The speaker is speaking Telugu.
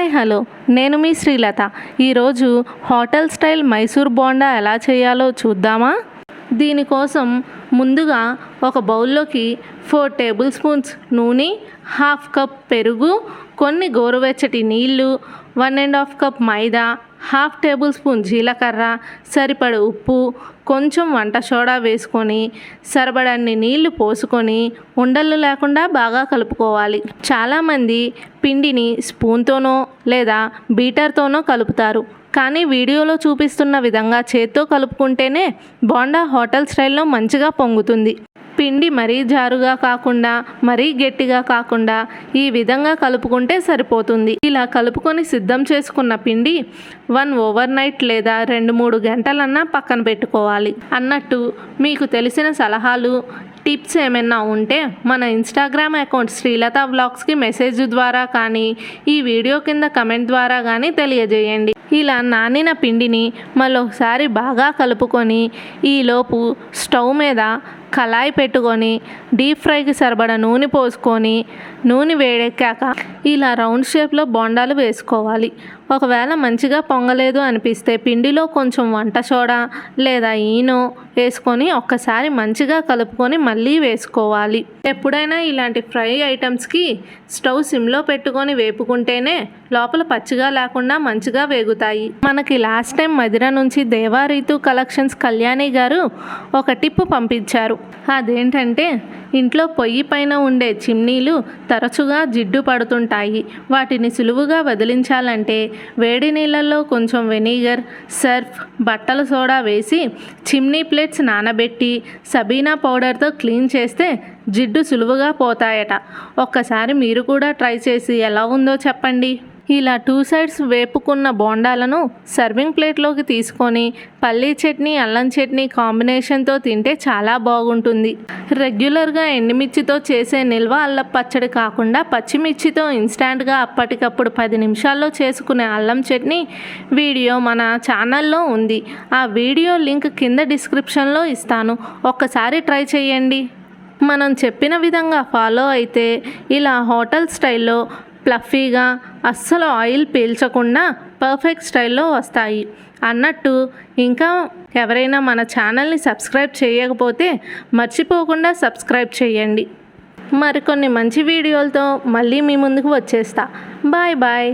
హాయ్ హలో నేను మీ శ్రీలత. ఈరోజు హోటల్ స్టైల్ మైసూర్ బోండా ఎలా చేయాలో చూద్దామా? దీనికోసం ముందుగా ఒక బౌల్లోకి 4 టేబుల్ స్పూన్స్ నూనె, హాఫ్ కప్ పెరుగు, కొన్ని గోరువెచ్చటి నీళ్ళు, 1½ కప్ మైదా, హాఫ్ టేబుల్ స్పూన్ జీలకర్ర, సరిపడ ఉప్పు, కొంచెం వంట సోడా వేసుకొని సరిపడన్ని నీళ్లు పోసుకొని ఉండలు లేకుండా బాగా కలుపుకోవాలి. చాలామంది పిండిని స్పూన్తోనో లేదా బీటర్తోనో కలుపుతారు. కానీ వీడియోలో చూపిస్తున్న విధంగా చేత్తో కలుపుకుంటేనే బోండా హోటల్ స్టైల్లో మంచిగా పొంగుతుంది. పిండి మరీ జారుగా కాకుండా మరీ గట్టిగా కాకుండా ఈ విధంగా కలుపుకుంటే సరిపోతుంది. ఇలా కలుపుకొని సిద్ధం చేసుకున్న పిండి 1 ఓవర్ నైట్ లేదా 2-3 గంటలన్నా పక్కన పెట్టుకోవాలి. అన్నట్టు మీకు తెలిసిన సలహాలు, టిప్స్ ఏమైనా ఉంటే మన ఇన్స్టాగ్రామ్ అకౌంట్ శ్రీలత వ్లాగ్స్కి మెసేజ్ ద్వారా కానీ ఈ వీడియో కింద కమెంట్ ద్వారా కానీ తెలియజేయండి. ఇలా నానిన పిండిని మరొకసారి బాగా కలుపుకొని ఈలోపు స్టవ్ మీద కళాయి పెట్టుకొని డీప్ ఫ్రైకి సరిపడ నూనె పోసుకొని నూనె వేడెక్కాక ఇలా రౌండ్ షేప్లో బోండాలు వేసుకోవాలి. ఒకవేళ మంచిగా పొంగలేదు అనిపిస్తే పిండిలో కొంచెం వంట సోడా లేదా ఈనో వేసుకొని ఒక్కసారి మంచిగా కలుపుకొని మళ్ళీ వేసుకోవాలి. ఎప్పుడైనా ఇలాంటి ఫ్రై ఐటమ్స్కి స్టవ్ సిమ్లో పెట్టుకొని వేపుకుంటేనే లోపల పచ్చిగా లేకుండా మంచిగా వేగుతాయి. మనకి లాస్ట్ టైం మదిర నుంచి దేవారీతు కలెక్షన్స్ కళ్యాణి గారు ఒక టిప్ పంపించారు. అదేంటంటే ఇంట్లో పొయ్యి పైన ఉండే చిమ్నీలు తరచుగా జిడ్డు పడుతుంటాయి. వాటిని సులువుగా వదిలించాలంటే వేడి నీళ్ళల్లో కొంచెం వెనిగర్, సర్ఫ్, బట్టల సోడా వేసి చిమ్నీ ప్లేట్స్ నానబెట్టి సబీనా పౌడర్తో క్లీన్ చేస్తే జిడ్డు సులువుగా పోతాయట. ఒక్కసారి మీరు కూడా ట్రై చేసి ఎలా ఉందో చెప్పండి. ఇలా 2 సైడ్స్ వేపుకున్న బోండాలను సర్వింగ్ ప్లేట్లోకి తీసుకొని పల్లీ చట్నీ, అల్లం చట్నీ కాంబినేషన్తో తింటే చాలా బాగుంటుంది. రెగ్యులర్గా ఎండుమిర్చితో చేసే నిల్వ అల్లం పచ్చడి కాకుండా పచ్చిమిర్చితో ఇన్స్టాంట్గా అప్పటికప్పుడు 10 నిమిషాల్లో చేసుకునే అల్లం చట్నీ వీడియో మన ఛానల్లో ఉంది. ఆ వీడియో లింక్ కింద డిస్క్రిప్షన్లో ఇస్తాను. ఒక్కసారి ట్రై చేయండి. మనం చెప్పిన విధంగా ఫాలో అయితే ఇలా హోటల్ స్టైల్లో ఫ్లఫీగా అస్సలు ఆయిల్ పీల్చకుండా పర్ఫెక్ట్ స్టైల్లో వస్తాయి. అన్నట్టు ఇంకా ఎవరైనా మన ఛానల్ని సబ్స్క్రైబ్ చేయకపోతే మర్చిపోకుండా సబ్స్క్రైబ్ చేయండి. మరికొన్ని మంచి వీడియోలతో మళ్ళీ మీ ముందుకు వచ్చేస్తా. Bye bye.